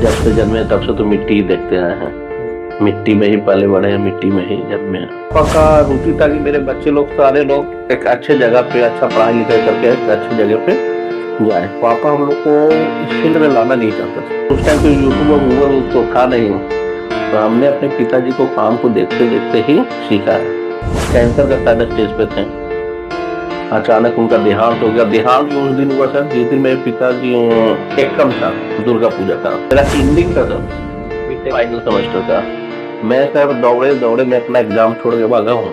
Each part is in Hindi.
जब से जन्मे तब से तो मिट्टी ही देखते आए हैं। मिट्टी में ही पले बड़े हैं, मिट्टी में ही जन्मे हैं। पक्का रुचि था कि मेरे बच्चे लोग सारे लोग एक अच्छे जगह पे अच्छा पढ़ाई लिखाई करके एक अच्छी जगह पे जाए। पापा हम लोग को इस फील्ड में लाना नहीं चाहते थे। उस टाइम तो यूट्यूब और गूगल तो था नहीं, तो हमने अपने पिताजी को काम को देखते देखते ही सीखा है। कैंसर का साइड स्टेज पे थे, अचानक उनका देहांत हो गया। देहांत भी उस दिन हुआ था जिस दिन मेरे पिताजी एकम था, दुर्गा पूजा का मेरा एंडिंग था सर, फाइनल सेमेस्टर का। मैं सर दौड़े दौड़े मैं अपना एग्जाम छोड़ के भागा हूँ।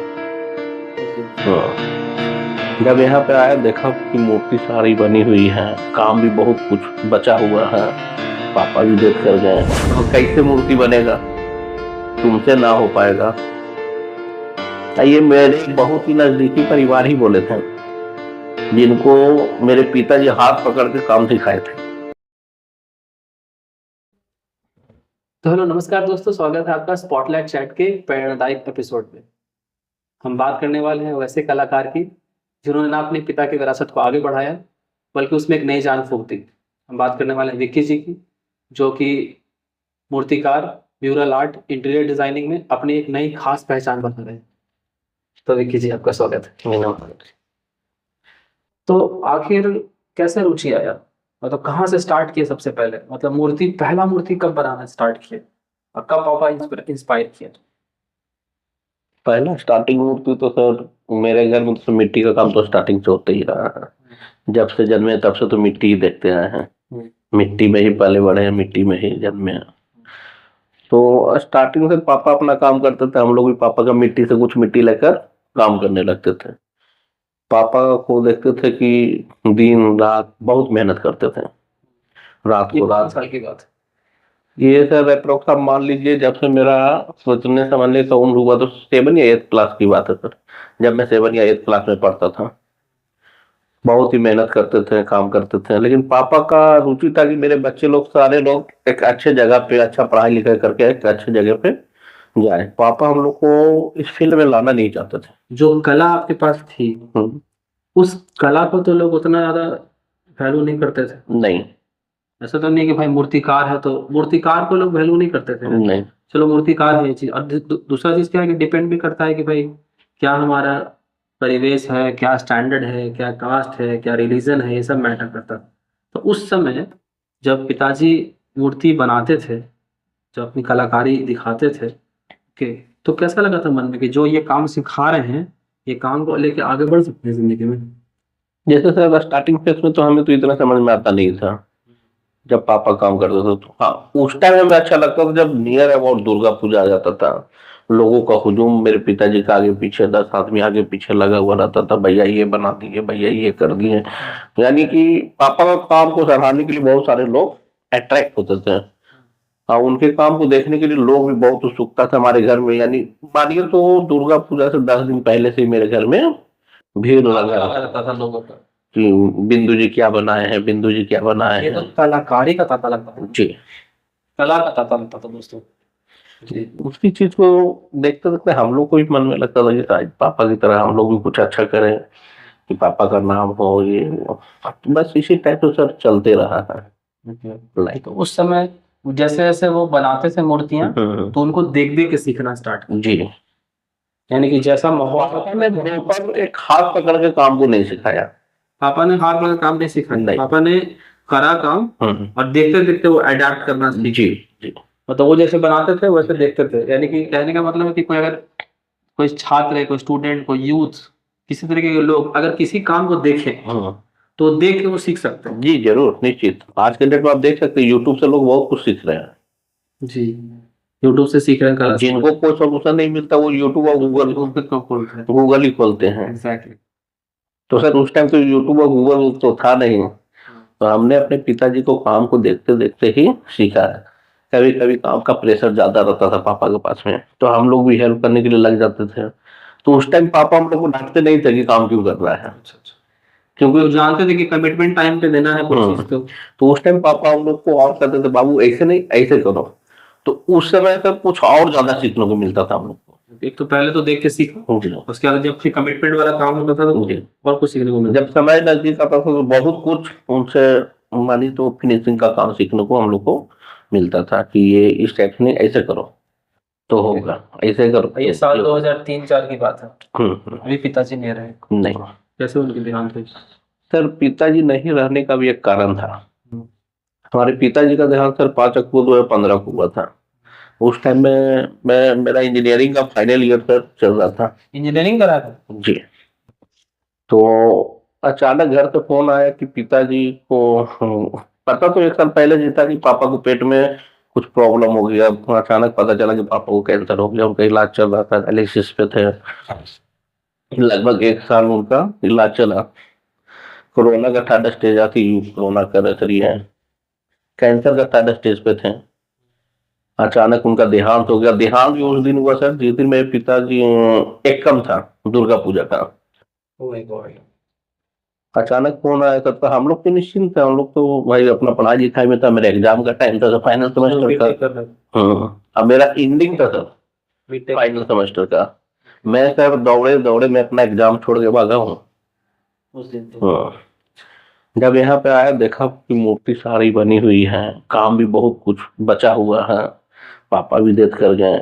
जब यहाँ पे आया देखा कि मूर्ति सारी बनी हुई है, काम भी बहुत कुछ बचा हुआ है। पापा भी देख कर गए, तो कैसे मूर्ति बनेगा, तुमसे ना हो पाएगा। ये मेरे बहुत ही नजदीकी परिवार ही बोले थे, जिनको मेरे पिताजी हाथ पकड़ के काम सिखाए थे। तो हेलो नमस्कार दोस्तों, स्वागत है आपका स्पॉटलाइट चैट के प्रेरणादायक एपिसोड में। हम बात करने वाले हैं वैसे कलाकार की जिन्होंने ना अपने पिता की विरासत को आगे बढ़ाया बल्कि उसमें एक नई जान फूंक दी। हम बात करने वाले हैं विक्की जी की, जो कि मूर्तिकार, म्यूरल आर्ट, इंटीरियर डिजाइनिंग में अपनी एक नई खास पहचान बना रहे हैं। तो विक्की जी आपका स्वागत है। तो आखिर कैसे रुचि आया, मतलब कहाँ से स्टार्ट किए सबसे पहले, मतलब पहला मूर्ति कब बनाना स्टार्ट किए और कब पापा इंस्पायर किए? पहला स्टार्टिंग मूर्ति तो सर मेरे घर में तो मिट्टी का काम तो स्टार्टिंग से होते ही रहा है। जब से जन्मे तब से तो मिट्टी ही देखते आए हैं। मिट्टी में ही पले बड़े हैं, मिट्टी में ही जन्मे हैं। तो स्टार्टिंग से पापा अपना काम करते थे, हम लोग भी पापा का मिट्टी से कुछ मिट्टी लेकर काम करने लगते थे। पापा को देखते थे कि दिन रात बहुत मेहनत करते थे। रात को रात साल की बात ये सर अप्रोक्स आप मान लीजिए जब से मेरा सोचने समझने का उम्र हुआ तो 7 या 8 क्लास की बात है सर। जब मैं 7 या 8 क्लास में पढ़ता था, बहुत ही मेहनत करते थे, काम करते थे। लेकिन पापा का रुचि था कि मेरे बच्चे लोग सारे लोग एक अच्छे जगह पे अच्छा पढ़ाई लिखाई करके एक अच्छे जगह पे जाए। पापा हम लोग को इस फील्ड में लाना नहीं चाहते थे। जो कला आपके पास थी उस कला को तो लोग उतना ज्यादा वैल्यू नहीं करते थे। नहीं, ऐसा तो नहीं कि भाई मूर्तिकार है तो मूर्तिकार को लोग वैल्यू नहीं करते थे। नहीं, चलो मूर्तिकार है ये चीज, और दूसरा चीज क्या है कि डिपेंड भी करता है कि भाई क्या हमारा परिवेश है, क्या स्टैंडर्ड है, क्या कास्ट है, क्या रिलीजन है, ये सब मैटर करता है। तो उस समय जब पिताजी मूर्ति बनाते थे, जब अपनी कलाकारी दिखाते थे, ओके, तो कैसा लगा था मन में कि जो ये काम सिखा रहे हैं ये काम को लेके आगे बढ़ सकते हैं जिंदगी में? जैसे सर स्टार्टिंग फेज में तो हमें तो इतना समझ में आता नहीं था। जब पापा काम करते थे तो हाँ उस टाइम हमें अच्छा लगता था जब नियर अबाउट दुर्गा पूजा आ जाता था। लोगों का हुजूम मेरे पिताजी का आगे पीछे 10 आदमी आगे पीछे लगा हुआ रहता था, भैया ये बना दिए, भैया ये कर दिए। यानी कि पापा का काम को सराहने के लिए बहुत सारे लोग अट्रैक्ट होते थे। हाँ, उनके काम को देखने के लिए लोग भी बहुत उत्सुकता था हमारे घर में। यानी मानिए तो दुर्गा पूजा से 10 दिन पहले से ही मेरे घर में भीड़ लगा रहता था लोगों का कि बिंदु जी क्या बनाए हैं, बिंदु जी क्या बनाए ये तो हैं। कलाकारी का तांता लगता है जी, कला का तांता लगता था दोस्तों जी। उसी चीज को देखते देखते हम लोग को भी मन में लगता था कि शायद पापा की तरह हम लोग भी कुछ अच्छा करें, कि पापा का नाम हो, ये वो। बस इसी टाइप से सर चलते रहा है लाइफ। तो उस समय जैसे जैसे वो बनाते थे मूर्तियां तो उनको देख देख के सीखना स्टार्ट किया, जी। यानी कि जैसा माहौल। पापा ने प्रॉपर एक हाथ पकड़ के काम को नहीं सिखाया। पापा ने हाथ पकड़ काम नहीं सिखाया, नहीं। पापा ने करा काम और देखते देखते वो अडेप्ट करना सीखे। जी जी। मतलब वो जैसे बनाते थे वैसे देखते थे। यानी कि कहने का मतलब है कि कोई छात्र है, कोई स्टूडेंट, कोई यूथ, किसी तरीके के लोग अगर किसी काम को देखें तो देख के वो सीख सकते हैं। जी जरूर, निश्चित। आज के डेट में आप देख सकते हैं यूट्यूब से लोग बहुत कुछ सीख रहे हैं। जी, यूट्यूब से सीख रहे हैं। जिनको कोई सोल्यूशन नहीं मिलता वो यूट्यूब और गूगल ही खोलते हैं। एग्जैक्टली। तो सर उस टाइम तो यूट्यूब और गूगल तो था नहीं, तो हमने अपने पिताजी को काम को देखते देखते ही सीखा है। कभी कभी काम का प्रेशर ज्यादा रहता था पापा के पास में, तो हम लोग भी हेल्प करने के लिए लग जाते थे। तो उस टाइम पापा हम लोग को डांटते नहीं थे कि काम क्यों कर रहा है, क्योंकि वो जानते थे कि कमिटमेंट टाइम पे देना है कुछ चीज तो उस टाइम पापा हम लोग को और कहते थे बाबू ऐसे नहीं ऐसे करो। तो उस समय तक कुछ और ज्यादा सीखने को मिलता था हम लोग को। एक तो पहले तो देख के सीखो, उसके बाद जब फिर कमिटमेंट वाला काम होता था तो और कुछ सीखने को मिलता। जब समय नजदीक आता था तो बहुत कुछ उनसे मानी तो फिनिशिंग का काम सीखने को हम लोग को मिलता था कि ये इस टाइप से नहीं, ऐसे करो तो होगा, ऐसे करो ये तो साल ये 2003-4 की बात है। हम्म। अभी पिताजी नहीं रहे। नहीं कैसे उनकी देहांत हुई? सर, पिताजी नहीं रहने का भी एक कारण था। हमारे पिताजी का देहांत सर 5 अक्टूबर 2015 को हुआ था। उस टाइम में मैं मेरा इंजीनियरिंग का फाइनल ईयर सर चल रहा था। इंजीनियरिंग करा था? जी। तो अचानक घर से फोन आया कि पिताजी को पता तो 1 साल पहले जी था कि पापा को पेट में कुछ प्रॉब्लम हो गया। अचानक पता चला कि पापा को कैंसर हो गया, उनका इलाज चल रहा था, डायलिसिस पे थे। लगभग 1 साल उनका इलाज चला। कोरोना का 3rd स्टेज आती, कोरोना कर रही है, कैंसर का 3rd स्टेज पे थे। अचानक उनका देहांत हो गया। देहांत भी उस दिन हुआ सर जिस दिन मेरे पिताजी एकम था, दुर्गा पूजा का। Oh my God. अचानक फोन आया तब, तो हम लोग तो निश्चिंत थे, हम लोग तो भाई अपना पढ़ाई लिखाई में था। मेरे एग्जाम का टाइम था, फाइनल सेमेस्टर का। अब मेरा एंडिंग था सर बीटेक। फाइनल सेमेस्टर का। मैं सर दौड़े दौड़े मैं अपना एग्जाम छोड़ के भागा हूँ उस दिन तो। हाँ। जब यहाँ पे आया देखा कि मूर्ति सारी बनी हुई है, काम भी बहुत कुछ बचा हुआ है, पापा भी डेथ कर गए।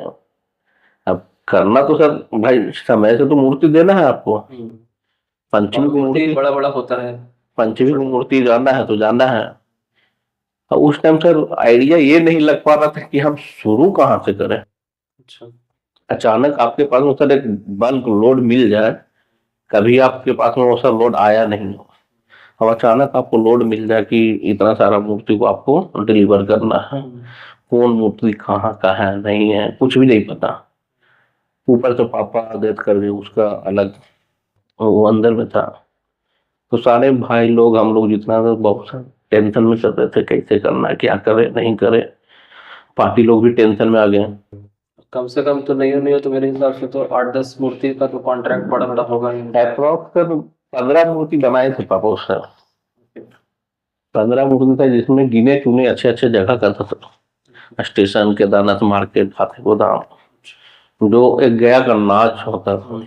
अब करना तो सर भाई समय से तो मूर्ति देना है आपको। पंचमी को मूर्ति मूर्ति, बड़ा बड़ा होता है। पंचमी को मूर्ति जाना है तो जाना है। और उस टाइम सर आइडिया ये नहीं लग पा रहा था कि हम शुरू कहाँ से करें। अच्छा। अचानक आपके पास में सर एक बल्क लोड मिल जाए, कभी आपके पास में वो सब लोड आया नहीं हो। अब अचानक आपको लोड मिल जाए कि इतना सारा मूर्ति को आपको डिलीवर करना है, कौन मूर्ति कहाँ का है नहीं है कुछ भी नहीं पता। ऊपर से पापा डेथ कर गए, उसका अलग वो अंदर में था। तो सारे भाई लोग हम लोग जितना था बहुत सारे टेंशन में चल रहे थे, कैसे करना है, क्या करे नहीं करे। पार्टी लोग भी टेंशन में आ गए। कम से कम तो नहीं हो तो मेरे हिसाब से तो 8-10 मूर्ति का तो कॉन्ट्रैक्ट बड़ा बड़ा होगा ही। अप्रोक्स सर 15 मूर्ति बनाए थे पापा उस टाइम। 15 मूर्ति था जिसमें गिने चुने अच्छे अच्छे जगह का था। स्टेशन, केदारनाथ मार्केट, हाथी गोदाम, जो एक गया का नाच होता था,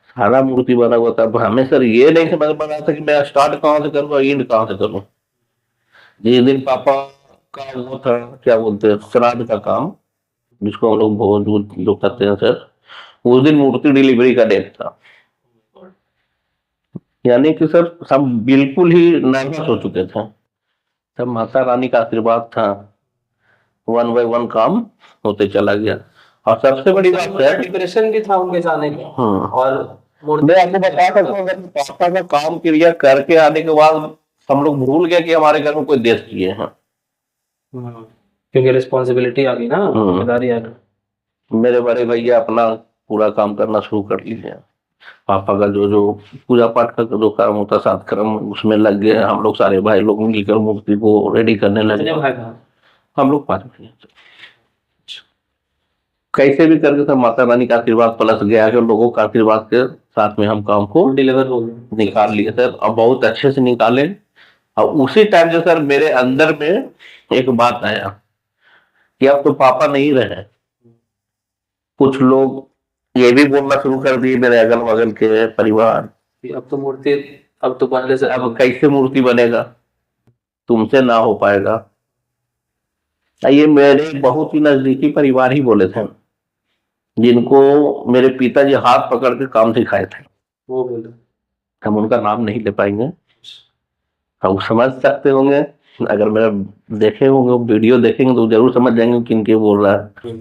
सारा मूर्ति बना हुआ था। अब हमें सर ये नहीं समझ में रहा था कि मैं स्टार्ट कहाँ से करूँ, एंड कहाँ से करूँ। जिस दिन पापा का वो था क्या बोलते हैं श्राद्ध का काम, जिसको हम लोग भोज वोज जो करते हैं सर, उस दिन मूर्ति डिलीवरी का डेट था। यानी कि सर सब बिल्कुल ही नर्वस हो चुके थे। सब माता रानी का आशीर्वाद था, 1 बाय 1 काम होते चला गया। और सबसे बड़ी बात है डिप्रेशन भी था उनके जाने का। और मैं आपको बता सकता हूँ अगर पापा का काम क्रिया करके आने के बाद हम लोग भूल गए कि हमारे घर में कोई देश किए हैं। क्योंकि रिस्पॉन्सिबिलिटी आ गई ना, जिम्मेदारी आ गई। मेरे बड़े भैया अपना पूरा काम करना शुरू कर लिए। पापा का जो जो पूजा पाठ का जो काम होता सात कर्म उसमें लग गए। हम लोग सारे भाई लोग मिलकर मूर्ति को रेडी करने लगे। हम लोग 5 भाई। कैसे भी करके सब माता रानी का आशीर्वाद प्लस गया के लोगों का आशीर्वाद के साथ में हम काम को डिलीवर हो गए, निकाल लिए सर, और बहुत अच्छे से निकाले। और उसी टाइम से सर मेरे अंदर में एक बात आया कि अब तो पापा नहीं रहे। कुछ लोग ये भी बोलना शुरू कर दिए मेरे अगल बगल के परिवार, अब तो मूर्ति अब तो बनने से अब कैसे मूर्ति बनेगा, तुमसे ना हो पाएगा। ये मेरे बहुत ही नजदीकी परिवार ही बोले थे, जिनको मेरे पिताजी हाथ पकड़ के काम सिखाए थे। वो बोले, हम उनका नाम नहीं ले पाएंगे, हम समझ सकते होंगे। अगर मेरा देखे होंगे वीडियो देखेंगे तो जरूर समझ जाएंगे किन के बोल रहा है।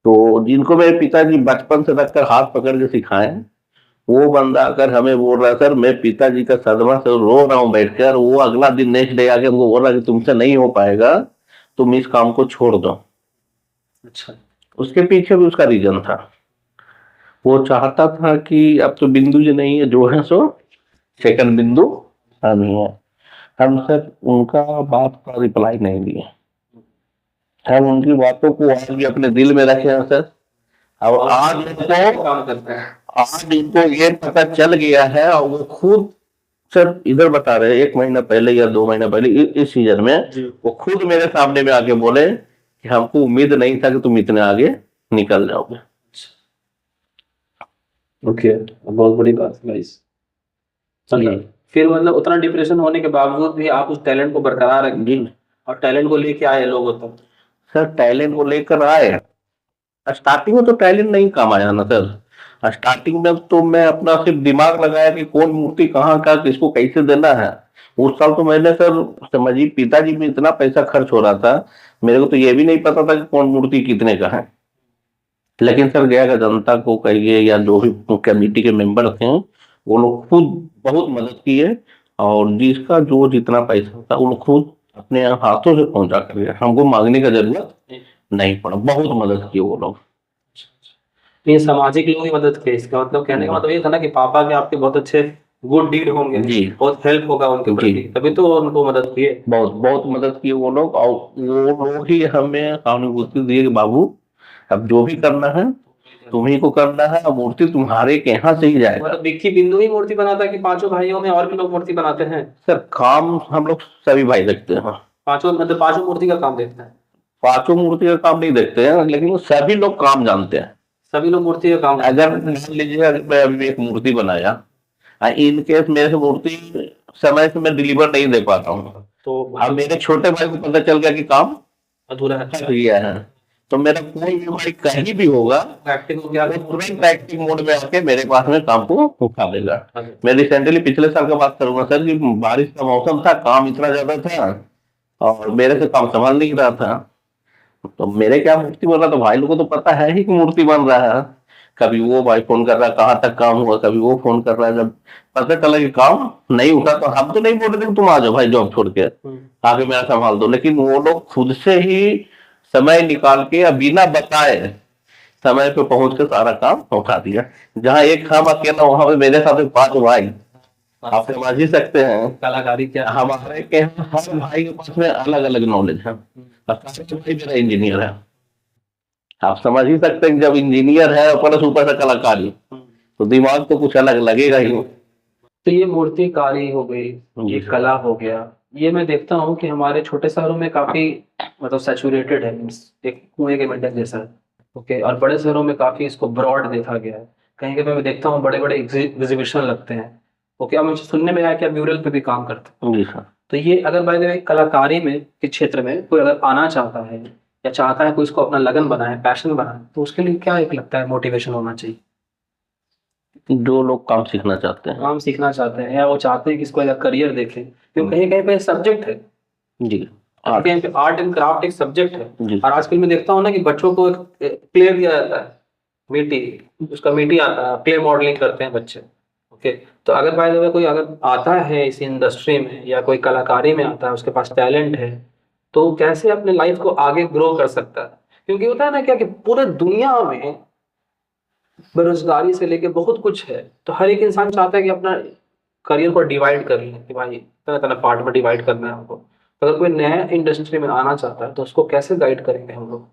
तो जिनको मेरे पिताजी बचपन से रखकर हाथ पकड़ के सिखाए, वो बंदा अगर हमें बोल रहा है सर मैं पिताजी का सदमा से रो रहा हूँ बैठकर, वो अगला दिन नेक्स्ट डे आके हमको बोल रहा है कि तुमसे नहीं हो पाएगा, तुम इस काम को छोड़ दो। अच्छा, उसके पीछे भी उसका रीजन था। वो चाहता था कि अब तो बिंदु जी नहीं है, जो है सो सेकंड बिंदु हम ही है। हम सर उनका बात का रिप्लाई नहीं दिए, हम उनकी बातों को आज भी अपने दिल में रखे हैं सर। अब आज इनको काम करते हैं, आज इनको ये पता चल गया है और वो खुद सर इधर बता रहे हैं 1 महीना पहले या 2 महीना पहले इस सीजन में वो खुद मेरे सामने में आके बोले कि हमको उम्मीद नहीं था कि तुम इतने आगे निकल जाओगे। ओके, बहुत बड़ी बात है गाइस। फिर मतलब उतना डिप्रेशन होने के बावजूद भी आप उस टैलेंट को बरकरार रखें और टैलेंट को लेके आए लोगों तक। सर टैलेंट को लेकर आए। स्टार्टिंग में तो टैलेंट नहीं काम आया ना सर। स्टार्टिंग में तो मैं अपना सिर्फ दिमाग लगाया कि कौन मूर्ति कहाँ का किसको कैसे देना है। उस साल तो मैंने सर समझिए पिताजी में इतना पैसा खर्च हो रहा था, मेरे को तो ये भी नहीं पता था कि कौन मूर्ति कितने का है। लेकिन सर गया का जनता को कहिए या जो भी कमेटी के मेंबर थे वो लोग खुद बहुत मदद किए, और जिसका जो जितना पैसा था वो लोग खुद अपने हाथों से पहुंचा कर गए, हमको मांगने का जरूरत नहीं पड़ा, बहुत मदद की वो लोग। ये सामाजिक लोग ही मदद किए, इसका मतलब कहने का मतलब ये था ना कि पापा के आपके बहुत अच्छे गुड डीड होंगे, जी बहुत हेल्प होगा उनके जी प्रति, तभी तो उनको मदद किए। बहुत बहुत मदद की वो लोग, और वो लोग ही हमें सहानुभूति दिए कि बाबू अब जो भी करना है तुम्ही को करना है, अब मूर्ति तुम्हारे के यहाँ से ही जाएगा। मतलब विक्की बिंदु ही मूर्ति बनाता है कि पांचों भाइयों में और भी लोग मूर्ति बनाते हैं? सर काम हम लोग सभी भाई देखते हैं। पांचों मतलब पांचों मूर्ति का काम देखते हैं? पांचों मूर्ति का काम नहीं देखते हैं, लेकिन वो सभी लोग काम जानते हैं। सभी लोग मूर्ति का काम अगर मान लीजिए अगर मैं अभी एक मूर्ति बनाया, इन केस मेरे से मूर्ति समय से मैं डिलीवर नहीं दे पाता हूँ, तो अब मेरे छोटे भाई को पता चल गया कि काम अधूरा है, फंस गया है, तो मेरा कोई भी भाई कहीं भी होगा एक्टिंग हो गया। वो तुरंत एक्टिंग मोड में आके मेरे पास में काम को उठा देगा। मैं रिसेंटली पिछले साल का बात करूंगा सर कि बारिश का मौसम था, काम इतना ज्यादा था और मेरे से काम संभाल नहीं रहा था, तो मेरे क्या मूर्ति बन रहा, तो भाई लोगों को तो पता है ही कि मूर्ति बन रहा है। कभी वो भाई फोन कर रहा है कहाँ तक काम हुआ, कभी वो फोन कर रहा है, जब पता चला कि काम नहीं उठा तो हम तो नहीं बोल रहे थे तुम आ जाओ भाई जॉब छोड़ के आके मेरा संभाल दो, लेकिन वो लोग खुद से ही समय निकाल के या बिना बताए समय पे पहुंच के सारा काम उठा दिया। जहाँ एक काम अकेला वहां पे मेरे साथ 5 भाई, आप समझ ही सकते हैं कलाकारी क्या हमारे के हर भाई के पास में अलग अलग नॉलेज है। सारे भाई मेरा इंजीनियर है, आप समझ ही सकते हैं जब इंजीनियर है प्लस ऊपर से कलाकारी, तो दिमाग तो कुछ अलग लगेगा ही। तो ये मूर्तिकारी हो गई, जी ये सर। कला हो गया, ये मैं देखता हूँ कि हमारे छोटे शहरों में काफी मतलब सैचुरेटेड है, मीन्स एक कुएं के मेंढक जैसा है। ओके, और बड़े शहरों में काफी इसको ब्रॉड देखा गया है। कहीं कहीं मैं देखता हूँ बड़े बड़े एग्जीबिशन लगते हैं। ओके, अब मुझे सुनने में आया कि आप म्यूरल पे भी काम करते हैं। जी सर। तो ये अगर बाय द वे कलाकारी में के क्षेत्र में कोई अगर आना चाहता है या चाहता है कोई इसको अपना लगन बनाए, पैशन बनाए, तो उसके लिए क्या एक लगता है मोटिवेशन होना चाहिए? जो लोग काम सीखना चाहते हैं। काम सीखना चाहते हैं या वो चाहते हैं कि इसको एज करियर देखें, क्योंकि कहीं कहीं पे सब्जेक्ट है, जी कहीं पे आर्ट एंड क्राफ्ट एक सब्जेक्ट है। जी और आजकल मैं देखता हूँ ना कि बच्चों को क्ले दिया जाता है, मिट्टी, उसका मिट्टी आता है, क्ले मॉडलिंग करते हैं बच्चे। ओके, तो अगर बाय द वे कोई अगर आता है इस इंडस्ट्री में या कोई कलाकारी में आता है, उसके पास टैलेंट है, तो वो कैसे अपने लाइफ को आगे ग्रो कर सकता है? क्योंकि होता है ना क्या कि पूरे दुनिया में बेरोजगारी से लेके बहुत कुछ है, तो हर एक इंसान चाहता है कि अपना करियर को डिवाइड कर लें कि भाई तरह तरह पार्ट में डिवाइड करना है हमको। अगर कोई नया इंडस्ट्री में आना चाहता है तो उसको कैसे गाइड करेंगे हम लोग?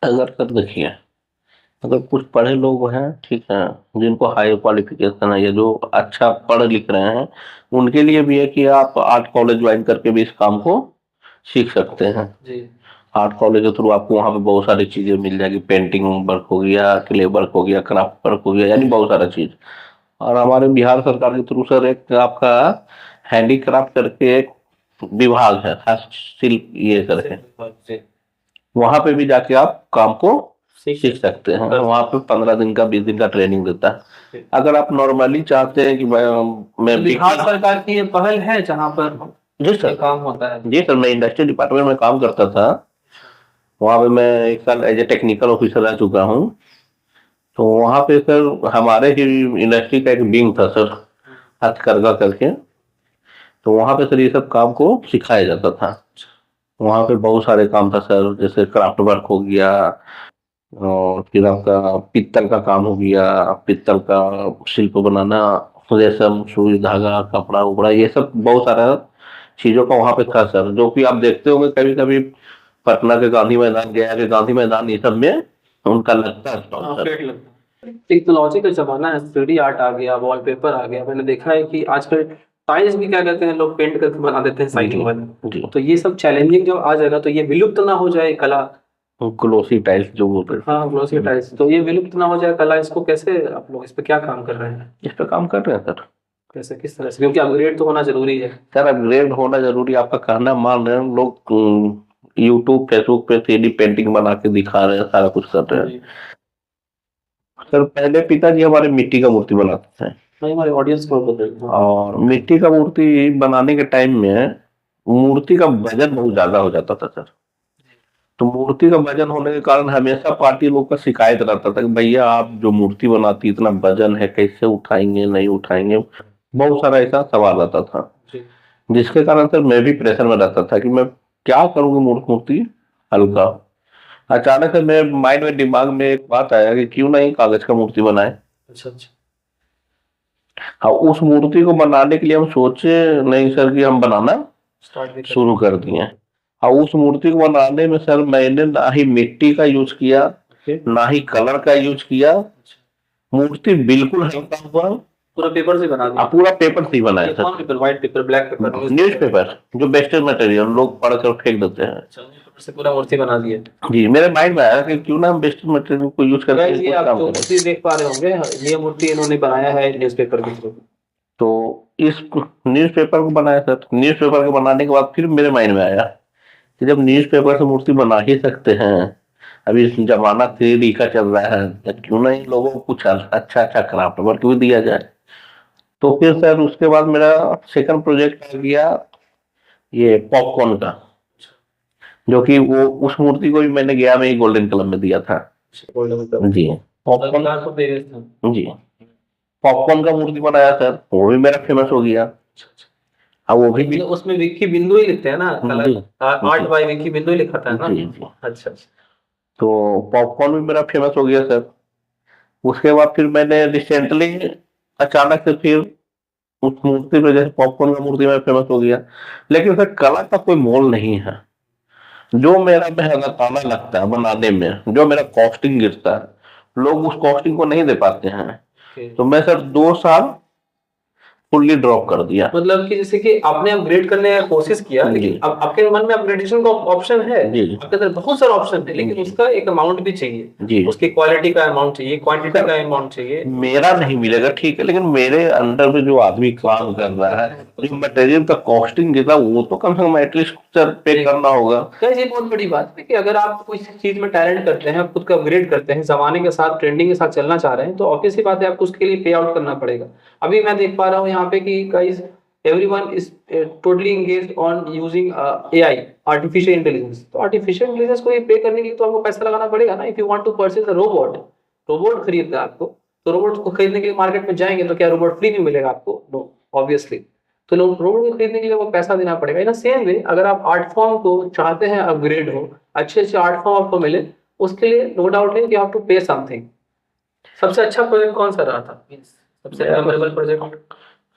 अगर कर देखिए, अगर कुछ पढ़े लोग हैं ठीक है, जिनको हाई क्वालिफिकेशन है या जो अच्छा पढ़ लिख रहे हैं, उनके लिए भी है कि आप आर्ट कॉलेज ज्वाइन करके भी इस काम को सीख सकते हैं। जी, आर्ट कॉलेज के थ्रू आपको वहाँ पे बहुत सारी चीजें मिल जाएगी, पेंटिंग वर्क हो गया, क्ले वर्क हो गया, क्राफ्ट वर्क हो गया, यानी बहुत सारा चीज। और हमारे बिहार सरकार के थ्रू सर एक आपका हैंडीक्राफ्ट करके एक विभाग है, हस्तशिल्प ये करके, वहां पे भी जाके आप काम को सीख सकते हैं। वहां पे 15 दिन का 20 दिन का ट्रेनिंग देता है। अगर आप नॉर्मली चाहते हैं कि मैं बिहार सरकार की ये पहल है जहाँ पर जी ये सर, काम होता है। जी सर, मैं इंडस्ट्रियल डिपार्टमेंट में काम करता था, वहां पे मैं 1 साल एज ए टेक्निकल ऑफिसर रह चुका हूँ। तो वहां पे सर हमारे ही इंडस्ट्री का एक विंग था सर, हथकरघा करके, तो वहां पे सर ये सब काम को सिखाया जाता था। वहां पे बहुत सारे काम था सर, जैसे क्राफ्ट वर्क हो गया, और फिर आपका पित्तल का काम हो गया, पित्तल का शिल्प बनाना, रेशम सुई धागा कपड़ा उपड़ा, ये सब बहुत सारा चीजों का वहां पे था सर, जो कि आप देखते होंगे कभी कभी पटना के गांधी मैदान, गया के गांधी मैदान, ये सब में उनका लगता है स्टॉल सर। टेक्नोलॉजी का जमाना है, 3D आर्ट आ गया, वॉलपेपर आ गया। मैंने देखा है कि आजकल टाइल्स भी क्या कहते हैं लोग पेंट करके बना देते हैं साइकिल वाले। जी, तो ये सब चैलेंजिंग जब आ जाएगा तो ये विलुप्त ना हो जाए कला। ग्लोसी टाइल्स जो बोलते हैं, हाँ, ग्लोसी टाइल्स, तो ये विलुप्त ना हो जाए कला, इसको कैसे आप लोग इस पे क्या काम कर रहे हैं? इस पे काम कर रहे हैं सर। कैसे, किस तरह से? क्योंकि अपग्रेड तो होना जरूरी है। सर अपग्रेड होना जरूरी, आपका कहना मान रहे हैं लोग। यूट्यूब फेसबुक पे 3D पेंटिंग बना के दिखा रहे हैं, सारा कुछ कर रहे हैं। जी। सर पहले पिताजी हमारे मिट्टी का मूर्ति बनाते थे, मैं हमारे ऑडियंस को बताइए। और मिट्टी का मूर्ति बनाने के टाइम में मूर्ति का वजन बहुत ज्यादा हो जाता था सर। तो मूर्ति का वजन होने के कारण हमेशा पार्टी लोग का शिकायत रहता था कि भैया आप जो मूर्ति बनाती इतना वजन है, कैसे उठाएंगे, नहीं उठाएंगे, बहुत सारा ऐसा सवाल आता था। जी। जिसके कारण सर मैं भी प्रेशर में रहता था कि मैं क्या करूंगी, मूर्ति हल्का। अचानक से मेरे माइंड में, दिमाग में एक बात आया कि क्यों नहीं कागज का मूर्ति बनाए। अच्छा अच्छा। हाँ, उस मूर्ति को बनाने के लिए हम सोचे नहीं सर कि हम बनाना स्टार्ट भी कर। शुरू कर दिए। और उस मूर्ति को बनाने में सर मैंने ना ही मिट्टी का यूज किया, ओके। ना ही कलर का यूज किया। मूर्ति बिल्कुल हल्का हुआ, पूरा पेपर से बना दिया। पूरा पेपर से ही बनाया ये सर। कौन paper? White paper, black pepper, news paper, जो वेस्टर्न मटेरियल लोग पढ़ कर फेंक देते हैं। अच्छा, न्यूज़पेपर से पूरा मूर्ति बना दिया। जी, मेरे माइंड में आया कि क्यों ना हम वेस्टर्न मटेरियल को यूज करके गाइस, ये कुछ आप काम जो करें। मूर्ति देख पा रहे होंगे, ये मूर्ति इन्होंने बनाया है न्यूज़पेपर के थ्रू। तो इस न्यूज़पेपर को बनाया सर। न्यूज़पेपर को बनाने के बाद फिर मेरे माइंड में आया कि जब न्यूज़पेपर से मूर्ति बना ही सकते हैं, अभी इस जमाना 3D का चल रहा है, तो क्यों नहीं लोगों को कुछ अच्छा अच्छा क्राफ्ट वर्क भी दिया जाए। तो फिर सर उसके बाद मेरा सेकंड प्रोजेक्ट आ गया ये पॉपकॉर्न का, जो कि वो उस मूर्ति को भी मैंने गया में ही गोल्डन कलर में दिया था। जी, पॉपकॉर्न। जी, पॉपकॉर्न का मूर्ति बनाया सर, वो भी मेरा फेमस हो गया। हाँ, वो भी उसमें विक्की बिंदु ही लिखते हैं ना, जी, आर्ट बाय विक्की बिंदु ही लिखा था ना। जी जी। अच्छा अच्छा। तो पॉपकॉर्न भी मेरा फेमस हो गया सर। उसके बाद फिर मैंने रिसेंटली अचानक से फिर उस मूर्ति पे, जैसे पॉपकॉर्न का मूर्ति में फेमस हो गया, लेकिन सर कला का कोई मोल नहीं है। जो मेरा मेहनताना लगता है बनाने में, जो मेरा कॉस्टिंग गिरता है, लोग उस कॉस्टिंग को नहीं दे पाते हैं। तो मैं सर 2 साल फुल्ली ड्रॉप कर दिया। मतलब कि जैसे कि आपने अपग्रेड करने का कोशिश किया, लेकिन अब आपके मन में अपग्रेडेशन का ऑप्शन है, आपके अंदर बहुत सारे ऑप्शन है, लेकिन उसका एक अमाउंट भी चाहिए, उसकी क्वालिटी का अमाउंट चाहिए, क्वांटिटी का अमाउंट चाहिए। मेरा नहीं मिलेगा ठीक है, लेकिन मेरे अंडर में जो आदमी काम कर रहा है, जो मटेरियल का कॉस्टिंग देता, वो तो कम से कम एटलीस्ट सर पे करना होगा। ये बहुत बड़ी बात है कि अगर आप कोई चीज में टैलेंट करते हैं, आप खुद का अपग्रेड करते हैं, जमाने के साथ, ट्रेंडिंग के साथ चलना चाह रहे हैं, तो ऑब्वियस सी बात है आपको उसके लिए पे आउट करना पड़ेगा। अभी मैं देख पा रहा हूँ यहाँ पे कि guys, everyone is totally engaged on using AI, artificial intelligence। तो artificial intelligence को ये पे करने के लिए तो आपको पैसा लगाना पड़ेगा ना। if you want to purchase a robot खरीदना है आपको, तो रोबोट को खरीदने के लिए मार्केट में जाएंगे तो क्या रोबोट फ्री में मिलेगा आपको? No, obviously. तो लोग रोबोट को खरीदने के लिए वो पैसा देना पड़ेगा। इन सेम वे, अगर आप आर्ट फॉर्म को चाहते हैं अपग्रेड हो, अच्छे अच्छे आर्ट फॉर्म आपको मिले, उसके लिए नो डाउट है कि आप टू पे समथिंग। सबसे अच्छा प्रोजेक्ट कौन सा रहा था, सबसे मेमोरेबल प्रोजेक्ट?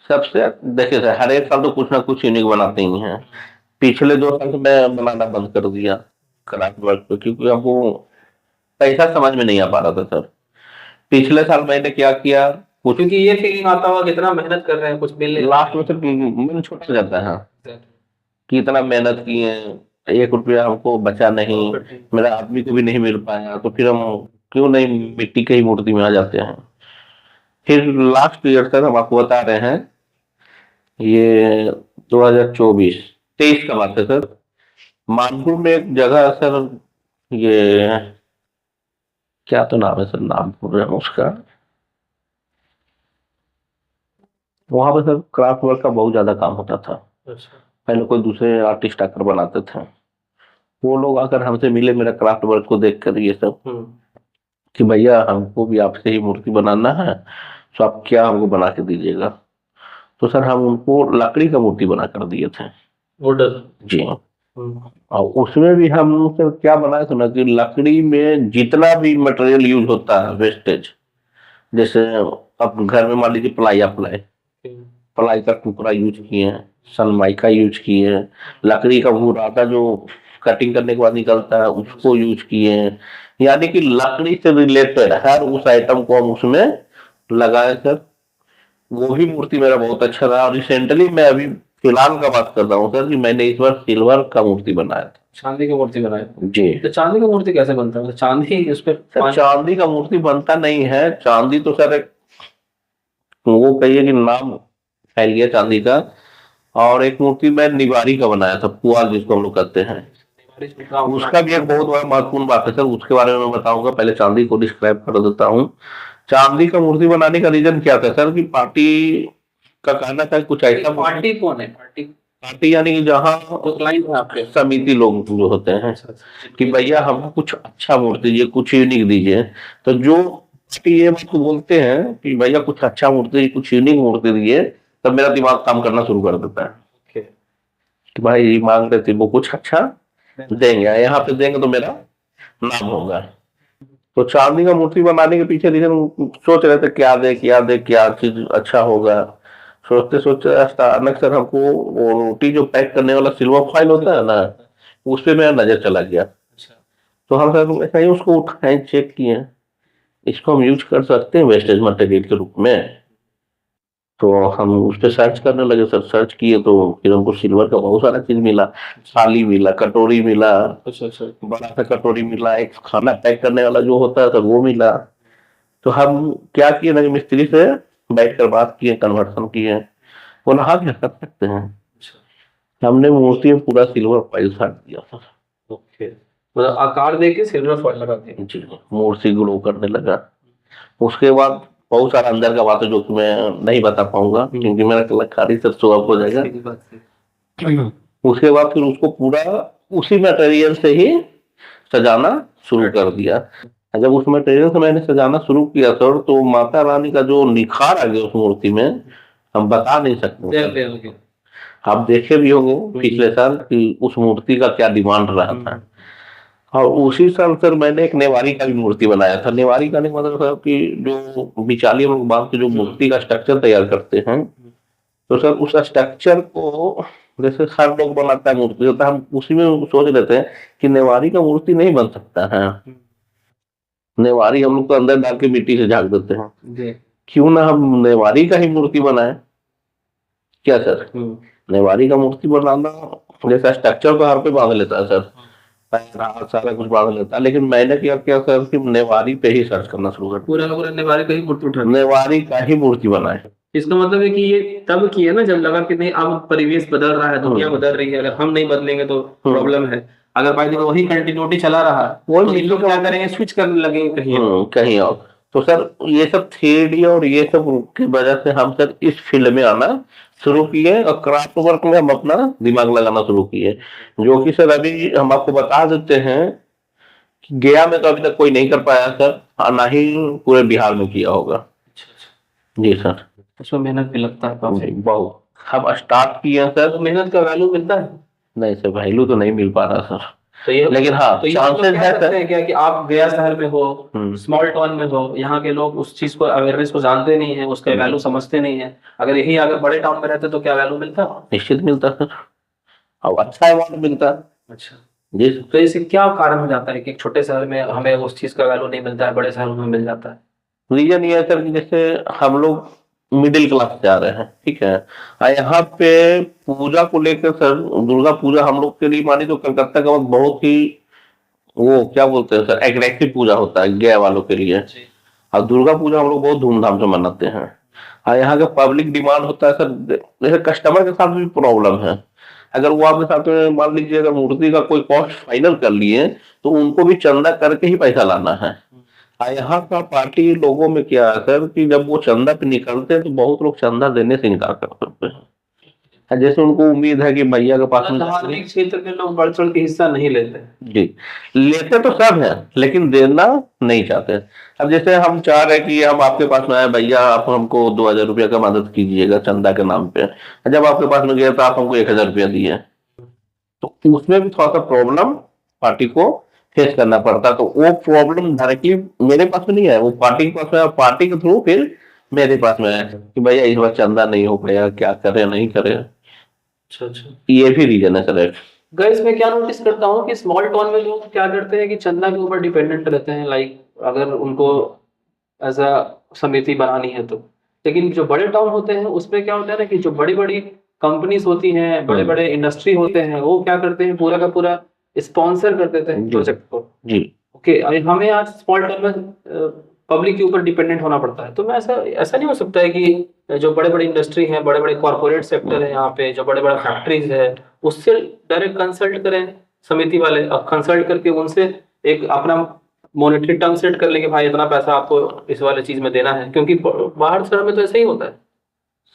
सबसे देखिए सर, हर एक साल तो कुछ ना कुछ यूनिक बनाते ही हैं। पिछले 2 साल से मैं बनाना बंद कर दिया क्राफ्ट वर्क पे, क्योंकि हमको पैसा समझ में नहीं आ पा रहा था सर। पिछले साल मैंने क्या किया, क्योंकि ये फीलिंग आता होगा कितना मेहनत कर रहे हैं, कुछ मिलने लास्ट में सिर्फ मन छोटा जाता है कि इतना मेहनत किए, 1 रुपया हमको बचा नहीं, मेरा आदमी को भी नहीं मिल पाया, तो फिर हम क्यों नहीं मिट्टी की ही मूर्ति में आ जाते हैं। फिर लास्ट ईयर सर हम आपको बता रहे हैं, ये 2024-23 का बात है सर। मानपुर में एक जगह है सर, ये क्या तो नाम है सर, नाम भूल रहा हूँ उसका। वहां पर सर क्राफ्ट वर्क का बहुत ज्यादा काम होता था। पहले कोई दूसरे आर्टिस्ट आकर बनाते थे, वो लोग आकर हमसे मिले मेरा क्राफ्ट वर्क को देखकर ये सब कि भैया हमको भी आपसे ही मूर्ति बनाना है, तो आप क्या हमको बना के दीजिएगा। तो सर हम उनको लकड़ी का मूर्ति बना कर दिए थे। वुडन? जी। और उसमें भी हम सर क्या बनाए थे ना, कि लकड़ी में जितना भी मटेरियल यूज होता है वेस्टेज, जैसे अब घर में मान लीजिए प्लाई का टुकड़ा यूज किए हैं, सनमाइका यूज किए हैं, लकड़ी का बुरादा जो कटिंग करने के बाद निकलता है उसको यूज किए हैं, यानी कि लकड़ी से रिलेटेड हर उस आइटम को हम उसमें लगाए सर। वो भी मूर्ति मेरा बहुत अच्छा रहा। और रिसेंटली मैं अभी फिलहाल का बात कर रहा हूँ सर, कि मैंने इस बार सिल्वर का मूर्ति बनाया था। चांदी की मूर्ति बनाया जी। तो चांदी का मूर्ति कैसे बनता है? चांदी उस पर चांदी का मूर्ति बनता नहीं है। चांदी तो सर एक, वो कहिए कि नाम फैल गया चांदी का। और एक मूर्ति मैं निवारी का बनाया था, पुआल जिसको हम लोग कहते हैं। उसका भी एक बहुत बड़ा महत्वपूर्ण बात है सर, उसके बारे में मैं बताऊंगा। पहले चांदी को डिस्क्राइब कर देता हूँ। चांदी का मूर्ति बनाने का रीजन क्या था सर, कि पार्टी का कहना था कुछ ऐसा। पार्टी कौन है? पार्टी पार्टी यानी कि जहाँ जो क्लाइंट है आपके? समिति लोग जो होते हैं कि भैया हमको कुछ अच्छा मूर्ति दीजिए, कुछ यूनिक दीजिए। तो जो पार्टी ये बात को बोलते हैं कि भैया कुछ अच्छा मूर्ति, कुछ यूनिक मूर्ति दीजिए, तब मेरा दिमाग काम करना शुरू कर देता है ओके। कि भाई मांग रहे थे वो कुछ अच्छा देंगे, यहाँ पे देंगे तो मेरा नाम होगा। तो चांदी का मूर्ति बनाने के पीछे रीजन सोच रहे थे क्या दे क्या दे, क्या चीज अच्छा होगा। सोचते सोचते अचानक सर हमको वो रोटी जो पैक करने वाला सिल्वर फॉइल होता है ना, उस पे मेरा नजर चला गया। तो हम सर ऐसा ही उसको उठाए, चेक किए, इसको हम यूज कर सकते हैं वेस्टेज मटेरियल के रूप में। तो हम उस पर सर्च करने लगे सर, सर्च किए तो फिर हमको सिल्वर का बहुत सारा चीज मिला। थाली मिला, कटोरी मिला, अच्छा। बड़ा सा कटोरी मिला, एक खाना पैक करने वाला जो होता है सर वो मिला। तो हम क्या किए ना कि मिस्त्री से बैठ कर बात किए, कन्वर्सन किए, बोला हाँ क्या कर सकते हैं। हमने मूर्ति में पूरा सिल्वर फॉइल साट दिया था। ओके, मतलब आकार देके सिल्वर फॉइल लगा दिया। जी, मूर्ति ग्लो करने लगा। उसके बाद बहुत सारा अंदर का बात है जो कि मैं नहीं बता पाऊंगा क्योंकि मेरा कलाकारी सब शो अप हो जाएगा। उसके बाद फिर उसको पूरा उसी मटेरियल से ही सजाना शुरू कर दिया। जब उस मटेरियल से मैंने सजाना शुरू किया सर, तो माता रानी का जो निखार आ गया उस मूर्ति में, हम बता नहीं सकते। आप देखे भी होंगे पिछले साल कि उस मूर्ति का क्या डिमांड रहा था। और उसी साल सर मैंने एक नेवारी का भी मूर्ति बनाया था। नेवारी का नहीं मतलब सर कि जो बिचाली हम लोग बांध के जो मूर्ति का स्ट्रक्चर तैयार करते हैं, तो सर उस स्ट्रक्चर को जैसे हर लोग बनाता है मूर्ति होता है, हम उसी में सोच लेते हैं कि नेवारी का मूर्ति नहीं बन सकता है। नेवारी हम लोग तो अंदर डाल के मिट्टी से झाँक देते हैं, क्यों ना हम नेवारी का ही मूर्ति बनाए। क्या सर, नेवारी का मूर्ति बनाना जैसा स्ट्रक्चर तो हर पे बांध लेता है सर, सारा कुछ बांध लेता है, लेकिन मैंने क्या सर कि नेवारी पे ही सर्च करना शुरू कर, पूरा नेवारी का ही मूर्ति उठा, नेवारी का ही मूर्ति बनाए। इसका मतलब है कि ये तब किया ना जब लगा कि नहीं अब परिवेश बदल रहा है, दुनिया बदल रही है, अगर हम नहीं बदलेंगे तो प्रॉब्लम है। अगर बाय द वे वही कंटिन्यूटी चला रहा वो तो लोग क्या करेंगे, स्विच करने लगेंगे कहीं और। तो सर ये सब थ्योरी और ये सब की वजह से हम सर इस फील्ड में आना शुरू किए और क्राफ्ट वर्क में हम अपना दिमाग लगाना शुरू किए, जो कि सर अभी हम आपको बता देते हैं कि गया में तो अभी तक कोई नहीं कर पाया सर, ना ही पूरे बिहार में किया होगा। जी सर, उसमें मेहनत भी लगता है काफी। बहुत हम स्टार्ट किए हैं सर। तो मेहनत का वैल्यू मिलता है? नहीं सर, वैल्यू तो नहीं मिल पा रहा सर, तो ये लेकिन हाँ तो चांसेस है सर क्या कि आप गया शहर में हो, स्मॉल टाउन में हो, यहाँ के लोग उस चीज को अवेयरनेस को जानते नहीं है, उसका वैल्यू समझते नहीं है। अगर यही अगर बड़े टाउन में रहते तो क्या वैल्यू मिलता? निश्चित मिलता सर, और अच्छा अवार्ड मिलता। अच्छा जी, तो इसे क्या कारण हो जाता है कि एक छोटे शहर में हमें उस चीज का वैल्यू नहीं मिलता है, बड़े शहरों में मिल जाता है? रीजन ये है सर कि जैसे हम लोग मिडिल क्लास से आ रहे हैं, ठीक है, और यहाँ पे पूजा को लेकर सर, दुर्गा पूजा हम लोग के लिए मानी तो कलकत्ता का बहुत ही वो क्या बोलते हैं सर, एग्रेसिव पूजा होता है गया वालों के लिए। और दुर्गा पूजा हम लोग बहुत धूमधाम से मनाते हैं। और यहाँ का पब्लिक डिमांड होता है सर, जैसे कस्टमर के साथ भी प्रॉब्लम है। अगर वो आपके साथ में मान लीजिए अगर मूर्ति का कोई कॉस्ट फाइनल कर लिए तो उनको भी चंदा करके ही पैसा लाना है। यहाँ का पार्टी लोगों में क्या है सर कि जब वो चंदा पे निकलते हैं तो बहुत लोग चंदा देने से इनकार कर सकते हैं, जैसे उनको उम्मीद है कि भैया के पास में धार्मिक क्षेत्र में लोग बढ़ चढ़ के हिस्सा नहीं लेते। जी, लेते तो सब है लेकिन देना नहीं चाहते। अब जैसे हम चाह रहे कि हम आपके पास में आए, भैया आप हमको 2000 रुपया का मदद कीजिएगा चंदा के नाम पे, जब आपके पास में गया तो आप हमको 1000 रुपया दिए, तो उसमें भी थोड़ा सा प्रॉब्लम पार्टी को फेस करना पड़ता। तो वो प्रॉब्लम डायरेक्टली मेरे पास में नहीं है, वो पार्टी के पास में, पार्टी के थ्रू फिर मेरे पास में है कि भैया इस बार चंदा नहीं हो पाया, क्या करे नहीं करे। अच्छा, ये भी रीजन है सर। गाइस मैं क्या नोटिस करता हूँ कि स्मॉल टाउन में लोग क्या करते हैं कि चंदा के ऊपर डिपेंडेंट रहते हैं, लाइक अगर उनको एज अ समिति बनानी है तो। लेकिन जो बड़े टाउन होते हैं उसमें क्या होता है ना कि जो बड़ी बड़ी कंपनीज होती हैं, बड़े बड़े इंडस्ट्री होते हैं, वो क्या करते हैं पूरा का पूरा स्पॉन्सर कर देते हैं प्रोजेक्ट को। जी, ओके, हमें आज स्मॉल टाउन में पब्लिक के ऊपर डिपेंडेंट होना पड़ता है। तो मैं ऐसा ऐसा नहीं हो सकता है कि जो बड़े बड़े इंडस्ट्री है, बड़े बड़े कॉर्पोरेट सेक्टर है, यहाँ पे जो बड़े बड़े फैक्ट्रीज है, उससे डायरेक्ट कंसल्ट करें समिति वाले, अब कंसल्ट करके उनसे एक अपना मॉनेटरी टर्म सेट कर लेंगे, भाई इतना पैसा आपको इस वाले चीज में देना है, क्योंकि बाहर शहर में तो ऐसा ही होता है।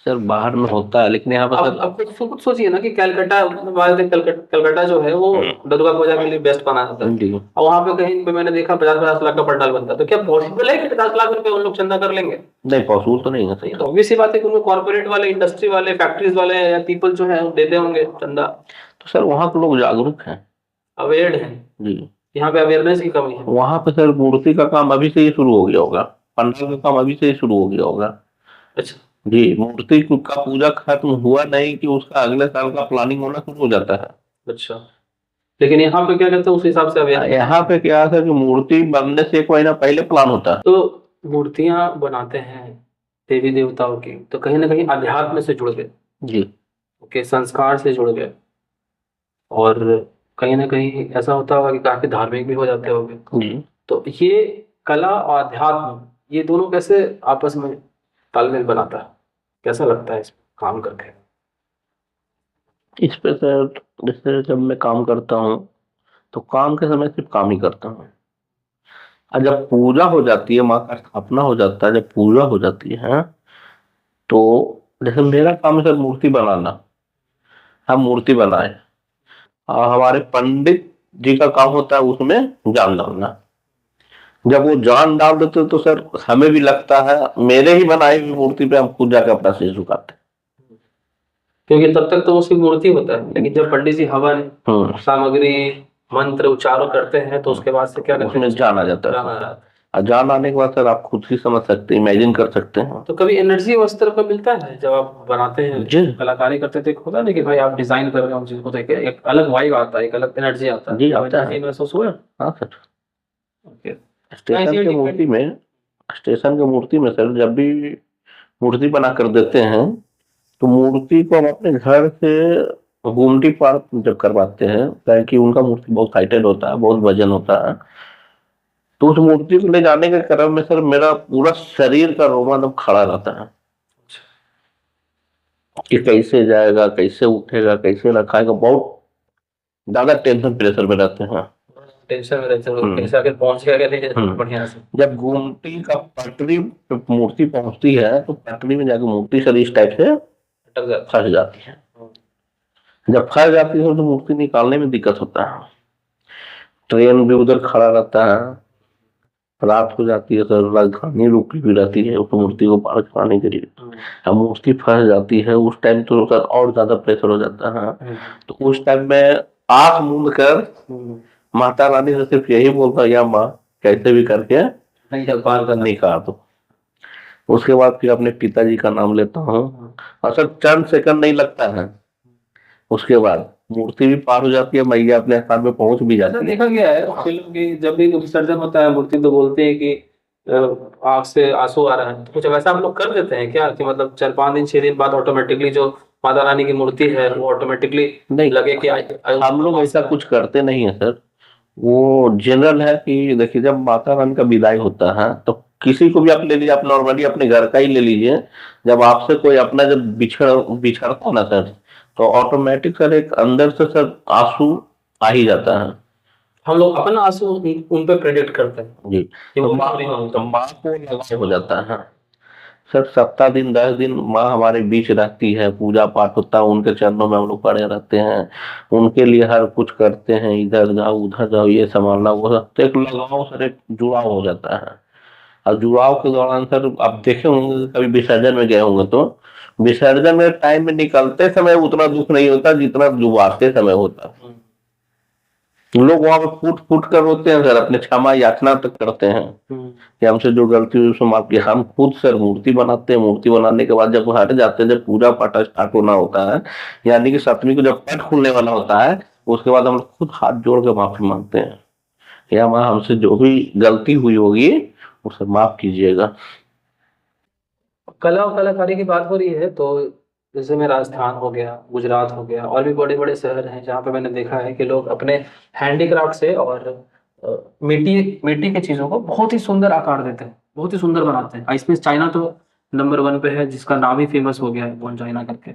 सर बाहर में होता है, लेकिन यहाँ पर अब सर अब खुद सोचिए ना कि कलकत्ता, मतलब कलकत्ता जो है वो दुर्गा पूजा के लिए बेस्ट बना जाता है, जी और वहां पे कहीं पे मैंने देखा 50-50 लाख का पंडाल बनता है, तो क्या पॉसिबल है कि 50 लाख रुपए उन लोग चंदा कर लेंगे? नहीं, पॉसिबल तो नहीं है सही। तो ऑब्वियस सी बात है कि उनको कॉर्पोरेट वाले, इंडस्ट्री वाले, फैक्ट्रीज वाले या पीपल जो है वो देते होंगे चंदा। तो सर वहाँ के लोग जागरूक हैं अवेयर्ड है, जी। यहाँ पे अवेयरनेस की कमी है। वहाँ पे सर मूर्ति का काम अभी से ही शुरू हो गया होगा, पंडाल का काम अभी से ही शुरू हो गया होगा अच्छा। जी। मूर्ति का पूजा खत्म हुआ नहीं कि उसका अगले साल का प्लानिंग होना शुरू हो जाता है। अच्छा, लेकिन यहाँ पे क्या कहते हैं, उस हिसाब से अवेयर। यहाँ पे क्या है कि मूर्ति बनने से 1 महीना पहले प्लान होता है। तो मूर्तियां बनाते हैं देवी देवताओं की, तो कहीं ना कहीं अध्यात्म से जुड़ गए, जी के संस्कार से जुड़ गए, और कहीं ना कहीं ऐसा होता होगा कि काफी धार्मिक भी हो जाते होंगे। जी। तो ये कला और अध्यात्म, ये दोनों कैसे आपस में तालमेल बनाता है, कैसा लगता है इस काम करके? इस पे सर, जैसे जब मैं काम करता हूँ तो काम के समय सिर्फ काम ही करता हूँ, और जब पूजा हो जाती है, माँ का स्थापना हो जाता है, जब पूजा हो जाती है तो जैसे मेरा काम है सर मूर्ति बनाना, हम मूर्ति बनाए, और हमारे पंडित जी का काम होता है उसमें जान डालना। जब वो जान डाल देते तो सर हमें भी लगता है, मेरे ही बनाई हुई मूर्ति पे हम खुद जाकर अपना सिर झुकाते क्योंकि तब तक तो उसकी मूर्ति होता है, लेकिन जब पंडित जी हवन, हैं। सामग्री, मंत्र उच्चारण करते हैं, तो उसके बाद से क्या करते उसमें हैं? जान आ जाता जान आ है, जाता है। और जान आने के बाद सर आप खुद ही समझ सकते हैं, इमेजिन कर सकते हैं तो कभी एनर्जी उस तरह का मिलता है जब आप बनाते हैं, जी। कलाकारी करते थे, एक होता है ना कि भाई आप डिजाइन कर रहे हो चीज को, तो एक अलग वाइब आता है, एक अलग एनर्जी आता है, जी तो आता है। एनर्जी महसूस हुआ? हाँ सर। ओके। स्टेशन की मूर्ति में, स्टेशन की मूर्ति में सर जब भी मूर्ति बना कर देते हैं तो मूर्ति को हम अपने घर से गुमटी पार जब करवाते हैं, ताकि उनका मूर्ति बहुत हाइटेड होता है, बहुत वजन होता है, तो उस मूर्ति को ले जाने के क्रम में सर मेरा पूरा शरीर का रोमा एकदम खड़ा रहता है कि कैसे जाएगा, कैसे उठेगा, कैसे रखाएगा, बहुत ज्यादा टेंशन प्रेशर में रहते हैं। टेंशन में रहते हो, कैसे आगे पहुंच गया, कैसे बढ़िया से। जब गुमटी का पटरी पे मूर्ति पहुंचती है तो पटरी में जाकर मूर्ति सर इस टाइप से अटक जाता फंस जाती है। जब फंस जाती है तो मूर्ति निकालने में दिक्कत होता है, ट्रेन भी उधर खड़ा रहता है, रात हो जाती है सर, राजधानी रुकी भी रहती है उस मूर्ति को पार कराने के लिए, अब मूर्ति फंस जाती है उस टाइम तो सर और ज्यादा प्रेशर हो जाता है। तो उस टाइम में आंख मूंद कर माता रानी से सिर्फ यही बोलता, या माँ कैसे भी करके नहीं पार कर निकाल दो। उसके बाद फिर अपने पिताजी का नाम लेता हूँ, और सर चंद सेकंड नहीं लगता है, उसके बाद मूर्ति भी पार हो जाती है, मैया अपने स्थान पे पहुंच भी जाती है। देखा गया है फिल्म की, जब भी विसर्जन होता है मूर्ति, तो बोलते हैं कि आंख से आंसू आ रहा है, तो कुछ वैसा आप लोग कर देते हैं क्या, कि मतलब 4-5 दिन 6 दिन बाद ऑटोमेटिकली जो माता रानी की मूर्ति है वो ऑटोमेटिकली नहीं लगे कि हम लोग ऐसा कुछ करते नहीं है सर। वो जनरल है कि देखिए जब माता रानी का विदाई होता है तो किसी को भी आप ले लीजिए, आप नॉर्मली अपने घर का ही ले लीजिए, जब आपसे कोई अपना जब बिछड़ता ना सर, तो ऑटोमेटिक सर एक अंदर से सर आंसू आ ही जाता है। हम लोग अपना आंसू उन पे प्रेडिक्ट करते हैं जी। कि वो तो माँ को लगाव हो जाता है सर, 7 दिन 10 दिन माँ हमारे बीच रहती है, पूजा पाठ होता है, उनके चरणों में हम लोग पड़े रहते हैं, उनके लिए हर कुछ करते हैं, इधर जाओ उधर जाओ, ये संभालना वो सब, तो एक लगाव सर, एक जुड़ाव हो जाता है। और जुड़ाव के दौरान सर आप देखे होंगे, कभी विसर्जन में गए होंगे तो विसर्जन में टाइम में निकलते समय उतना दुख नहीं होता जितना जुबाते समय होता है। लोग वहां पे फूट फूट कर रोते हैं सर, अपने क्षमा याचना तक करते हैं कि हमसे जो गलती हुई उसको माफ किया। हम खुद सर मूर्ति बनाते हैं, मूर्ति बनाने के बाद जब हट जाते हैं, जब पूजा पाठ स्टार्ट होना होता है, यानी कि 7वीं को जब पट खुलने वाला होता है, उसके बाद हम लोग खुद हाथ जोड़ के माफी मांगते हैं, या माँ हमसे जो भी गलती हुई होगी उसे माफ कीजिएगा। कला और कलाकारी की बात हो रही है, तो जैसे में राजस्थान हो गया, गुजरात हो गया, और भी बड़े बड़े शहर हैं जहाँ पे मैंने देखा है कि लोग अपने हैंडीक्राफ्ट से और मिट्टी मिट्टी की चीजों को बहुत ही सुंदर आकार देते हैं, बहुत ही सुंदर बनाते हैं। इसमें चाइना तो नंबर 1 पे है, जिसका नाम ही फेमस हो गया है, वन चाइना करके।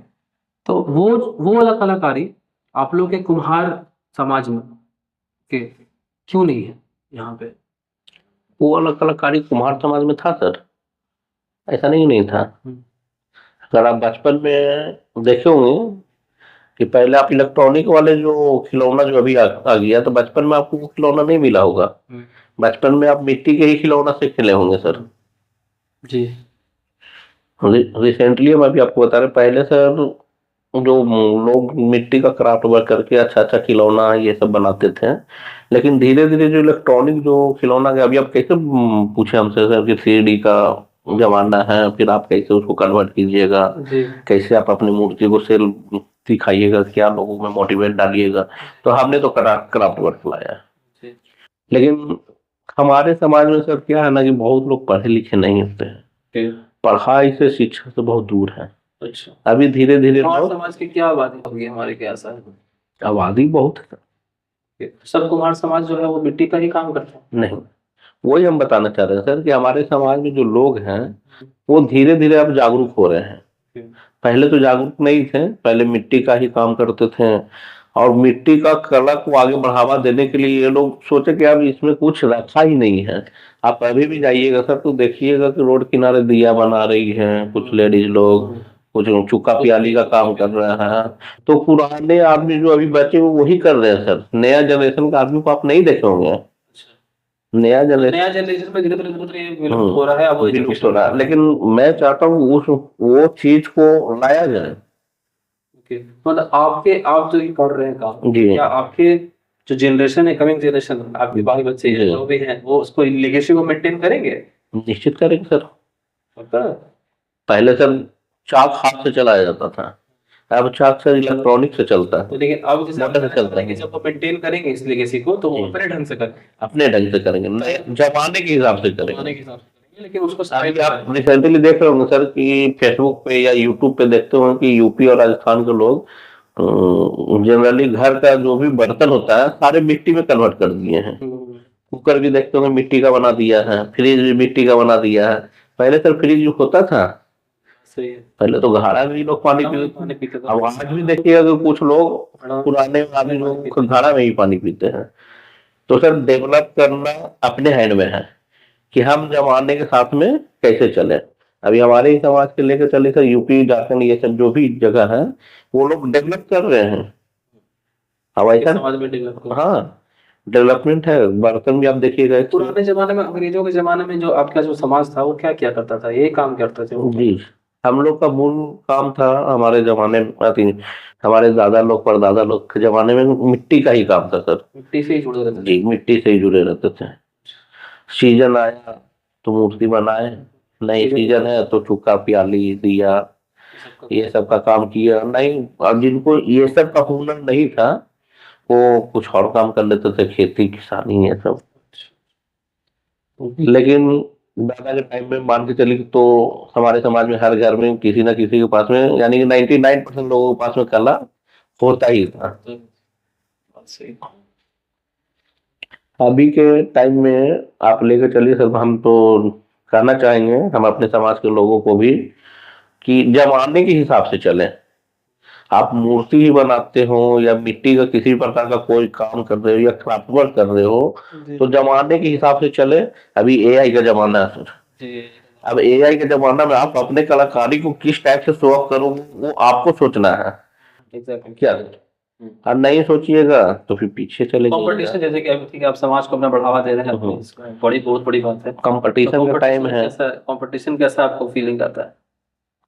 तो वो वाला कलाकारी आप लोग के कुम्हार समाज में कि क्यों नहीं है यहाँ पे? वो वाला कलाकारी कुम्हार समाज में था सर, ऐसा नहीं था। हम्म, अगर आप बचपन में देखे होंगे कि पहले आप इलेक्ट्रॉनिक वाले जो खिलौना जो अभी आ गया, तो बचपन में आपको वो खिलौना नहीं मिला होगा। हम्म, बचपन में आप मिट्टी के ही खिलौना से खेले होंगे सर। जी रिसेंटली हम अभी आपको बता रहे, पहले सर जो लोग मिट्टी का क्राफ्ट वर्क करके अच्छा अच्छा खिलौना ये सब बनाते थे, लेकिन धीरे धीरे जो इलेक्ट्रॉनिक जो खिलौना है, अभी आप कैसे पूछे हमसे सर कि 3D का जमाना है, फिर आप कैसे उसको कन्वर्ट कीजिएगा, जी कैसे आप अपनी मूर्ति को सेल दिखाइएगा, क्या लोगों में मोटिवेट डालिएगा। तो हमने तो क्राफ्ट वर्क लाया है। जी लेकिन हमारे समाज में सर क्या है ना कि बहुत लोग पढ़े लिखे नहीं होते हैं, ओके, पढ़ाई से शिक्षा से बहुत दूर है। अच्छा। अभी धीरे धीरे कुम्हार लोग, समाज की क्या आबादी होगी हमारे क्या ऐसा है? आबादी बहुत है। सब कुम्हार समाज जो है वो मिट्टी का ही काम करते हैं? नहीं, वही हम बताना चाह रहे हैं सर कि हमारे समाज में जो लोग हैं वो धीरे धीरे अब जागरूक हो रहे हैं। पहले तो जागरूक नहीं थे, पहले मिट्टी का ही काम करते थे, और मिट्टी का कला को आगे बढ़ावा देने के लिए ये लोग सोचे कि अब इसमें कुछ रखा ही नहीं है। आप अभी भी जाइएगा सर तो देखिएगा कि रोड किनारे दिया बना रही हैं कुछ लेडीज लोग, कुछ चुक्का पियाली का काम कर रहा है। तो पुराने आदमी जो अभी बचे वो वही कर रहे हैं सर, नया जनरेशन का आदमी को आप नहीं देखे होंगे। नया जनरेशन नया जनरेशन में धीरे धीरे ये विलुप्त हो रहा है, अब वो विलुप्त हो education रहा है, लेकिन मैं चाहता हूँ उस वो चीज को लाया जाए। ओके, मतलब आप जो ये कर रहे हैं काम, जी क्या आपके जो जनरेशन है, कमिंग जनरेशन, आपके बाल बच्चे जी। जो भी हैं, वो उसको लेगेसी को मेंटेन करेंगे? निश्चित करेंगे सर। पता है? पहले सर चाक हाथ से चलाया जाता था, अब चाक सर इलेक्ट्रॉनिक से चलता तो है, लेकिन अब जैसे आप मोटर से कहना चाह चलता रहे हैं कि है। जब वो मेंटेन करेंगे इस लेगेसी को तो वो जी। अपने ढंग से करेंगे, अपने ढंग से करेंगे, नए जमाने के हिसाब से जमाने करेंगे। के हिसाब से करेंगे, लेकिन उसको अभी स्टाइल आप रिसेंटली देख रहे होंगे सर कि फेसबुक पे या यूट्यूब पे देखते होंगे कि यूपी और राजस्थान के लोग जनरली घर का जो भी बर्तन होता है सारे मिट्टी में कन्वर्ट कर दिए हैं। कुकर भी देखते होंगे मिट्टी का बना दिया है, फ्रिज भी मिट्टी का बना दिया है। पहले सर फ्रिज जो होता था, सही है, पहले तो घड़ा में ही लोग पानी पीते पानी थे। पीते थे। अब आज भी देखिएगा कि कुछ लोग घड़ा पुराने आदमी में पानी लोग पीते घड़ा में ही पानी पीते हैं। तो सर डेवलप करना अपने हैंड में है कि हम जमाने के साथ में कैसे चले। अभी हमारे ही समाज के लेकर चले सर, यूपी झारखंड ये सब जो भी जगह है वो लोग डेवलप कर रहे हैं। अब हैं, ऐसा समाज में डेवलप करो। हाँ डेवलपमेंट है, बर्तन भी आप देखिएगा। पुराने जमाने में, अंग्रेजों के जमाने में जो आपका जो समाज था वो क्या क्या करता था? यही काम करते थे वो? जी, हम लोग का मूल काम था हमारे जमाने में, हमारे दादा लोग परदादा लोग के जमाने में मिट्टी का ही काम था सर। मिट्टी से ही जुड़े रहते थे। जी, मिट्टी से ही जुड़े रहते थे। सीजन आया तो मूर्ति बनाए, नई सीजन है तो चुक्का प्याली दिया, ये सब का काम किया। नहीं, अब जिनको ये सब का हुनर नहीं था वो कुछ और काम कर लेते थे, खेती किसानी ये सब। लेकिन दादा के टाइम में मान के चलिए तो हमारे समाज में हर घर में किसी ना किसी के पास में, यानी कि 99% लोगों के पास में कला होता ही था। सही। अभी के टाइम में आप लेकर चलिए सर, हम तो कहना चाहेंगे हम अपने समाज के लोगों को भी कि जमाने के हिसाब से चलें। आप मूर्ति ही बनाते हो या मिट्टी का किसी प्रकार का कोई काम कर रहे हो या क्राफ्ट वर्क कर रहे हो तो जमाने के हिसाब से चले। अभी एआई का जमाना है सर, जी अब एआई के जमाना में आप अपने कलाकारी को किस टाइप से शो ऑफ करोगे वो आपको सोचना है। एग्जैक्टली। क्या और नहीं सोचिएगा तो फिर पीछे चले कंपटीशन, जैसे कि अभी ठीक है आप समाज को अपना बढ़ावा दे रहे हैं, बड़ी बहुत बड़ी बात है। कंपटीशन का टाइम है। कंपटीशन कैसा आपको फीलिंग आता है?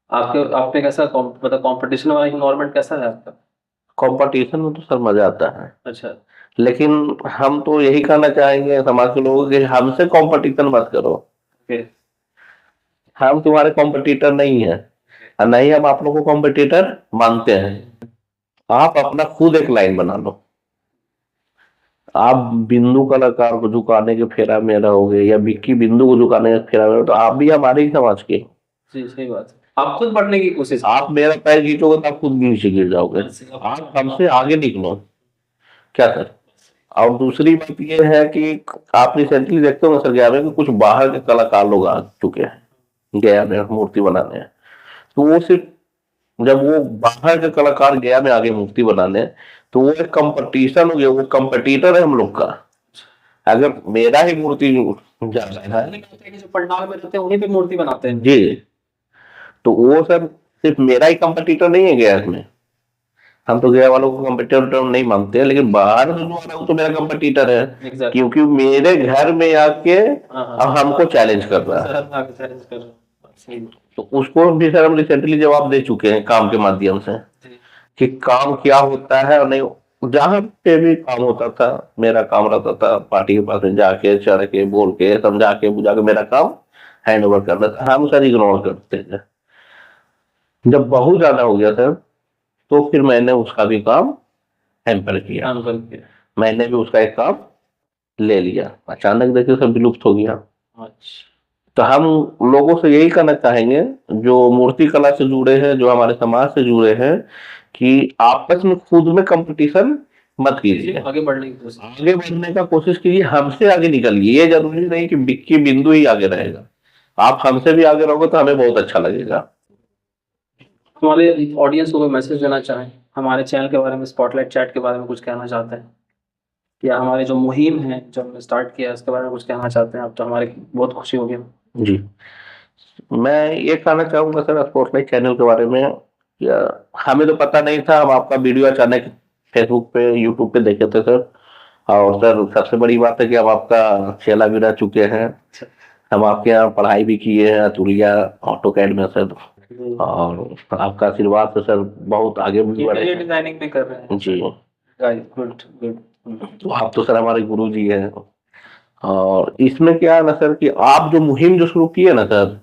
आपके आप पे कैसा मतलब कंपटीशन वाला इन्वायरमेंट कैसा है आपका? कंपटीशन में तो सर मजा आता है, अच्छा, लेकिन हम तो यही कहना चाहेंगे समाज के लोगों के, हमसे कंपटीशन मत करो। ओके, हम तुम्हारे कॉम्पिटिटर नहीं है और नहीं हम आप लोगों को कॉम्पिटिटर मानते हैं। आप अपना खुद एक लाइन बना लो। आप बिंदु कलाकार को झुकाने के फेरा में रहोगे या विक्की बिंदु को झुकाने के फेरा में रहोगे, तो आप भी हमारे ही समाज के। जी सही बात है। आप खुद बढ़ने की कोशिश, आप मेरा पैर खींचोगे तो आप खुद नीचे गिर जाओगे। आप हमसे आगे निकलो। क्या सर? और दूसरी बात यह है कि आप रिसेंटली देखते होंगे सर गया में कि कुछ बाहर के कलाकार लोग आ चुके हैं गया में मूर्ति बनाने। तो वो सिर्फ जब वो बाहर के कलाकार गया में आगे मूर्ति बनाने, तो वो एक कंपटीशन हो गया, वो कंपटीटर है हम लोग का। अगर मेरा ही मूर्ति जा रहा है जो पंडाल में रहते हैं उन्हीं पे मूर्ति बनाते हैं। जी, तो वो सर सिर्फ मेरा ही कंपटीटर नहीं है गया इसमें। हम तो गया वालों को कंपटीटर नहीं मानते हैं, लेकिन बाहर से जो आ रहा है वो तो मेरा कंपटीटर है। Exactly. क्योंकि मेरे घर में आके अब हमको चैलेंज कर रहा है। चैलेंज कर रहा है। तो उसको भी सर हम रिसेंटली जवाब दे चुके हैं काम के माध्यम से कि काम क्या होता है और नहीं। जहां पे भी काम होता था मेरा काम रहता था पार्टी के पास में जाके चढ़ के बोल के समझा के बुझा के मेरा काम हैंड ओवर करना था। हम सर इग्नोर करते थे। जब बहुत ज्यादा हो गया सर, तो फिर मैंने उसका भी काम हैम्पर किया। मैंने भी उसका एक काम ले लिया। अचानक देखिए सब विलुप्त हो गया। तो हम लोगों से यही कहना चाहेंगे जो मूर्ति कला से जुड़े हैं, जो हमारे समाज से जुड़े हैं, कि आपस में खुद में कंपटीशन मत कीजिए। आगे बढ़ने का कोशिश कीजिए, हमसे आगे निकलिए। ये जरूरी नहीं कि बिक्की बिंदु ही आगे रहेगा। आप हमसे भी आगे रहोगे तो हमें बहुत अच्छा लगेगा। हमारे ऑडियंस को कोई मैसेज देना चाहें, हमारे चैनल के बारे में, स्पॉटलाइट चैट के बारे में कुछ कहना चाहते हैं, या हमारे जो मुहिम है जो हमने स्टार्ट किया है उसके बारे में कुछ कहना चाहते हैं आप, तो हमारे बहुत खुशी होगी। जी, मैं ये कहना चाहूंगा सर स्पॉटलाइट चैनल के बारे में, या हमें तो पता नहीं था। हम आपका वीडियो अचानक फेसबुक पे यूट्यूब पे देखे थे सर। और सर सबसे बड़ी बात है कि हम आपका चेला भी रह चुके हैं। हम आपके यहाँ पढ़ाई भी किए हैं अतुलिया ऑटोकैड में सर। और आपका आशीर्वाद से सर बहुत आगे भी बढ़े। डिजाइनिंग भी कर रहे हैं जी, गुड गुड। तो आप तो सर हमारे गुरु जी हैं। और इसमें क्या है ना सर कि आप जो मुहिम जो शुरू किए ना सर,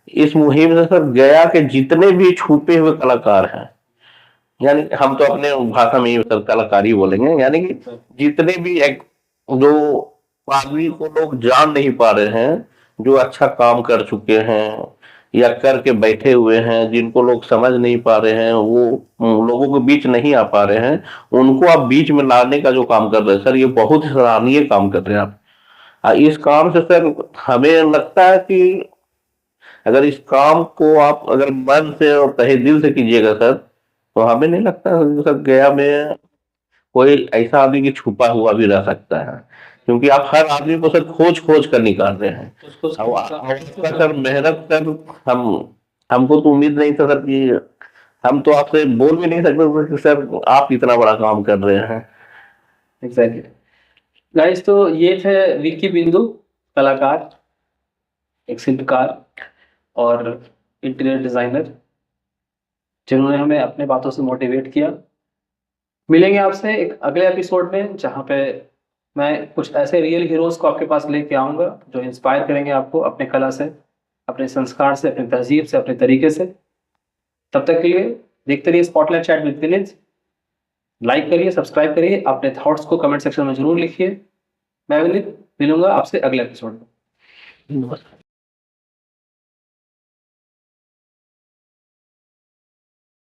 इस मुहिम से सर गया के जितने भी छुपे हुए कलाकार हैं, यानी हम तो अपने भाषा में ही सर कलाकार ही बोलेंगे, यानी कि जितने भी एक जो आदमी को लोग जान नहीं पा रहे हैं, जो अच्छा काम कर चुके हैं या करके बैठे हुए हैं, जिनको लोग समझ नहीं पा रहे हैं, वो लोगों के बीच नहीं आ पा रहे हैं, उनको आप बीच में लाने का जो काम कर रहे हैं सर, ये बहुत ही सराहनीय काम कर रहे हैं आप। इस काम से सर हमें लगता है कि अगर इस काम को आप अगर मन से और तहे दिल से कीजिएगा सर, तो हमें नहीं लगता सर गया में कोई ऐसा आदमी की छुपा हुआ भी रह सकता है। क्योंकि आप हर आदमी को सर खोज खोज कर निकाल रहे हैं। आपका सर मेहनत सर हमको तो उम्मीद नहीं था सर कि हम तो आपसे बोल भी नहीं सकते कि सर आप इतना बड़ा काम कर रहे हैं। एग्जैक्टली गाइस, तो ये थे विक्की बिंदु, कलाकार, एक शिल्पकार और इंटीरियर डिजाइनर, जिन्होंने हमें अपने बातों से मोटिवेट किया। मिलेंगे आपसे एक अगले एपिसोड में, जहाँ पे मैं कुछ ऐसे रियल हीरोज को आपके पास लेके आऊँगा जो इंस्पायर करेंगे आपको अपने कला से, अपने संस्कार से, अपनी तहजीब से, अपने तरीके से। तब तक के लिए देखते रहिए spotlight chat with Vineet. Like करिए, सब्सक्राइब करिए, अपने थॉट्स को कमेंट सेक्शन में जरूर लिखिए। मैं विनीत मिलूंगा आपसे अगले एपिसोड में।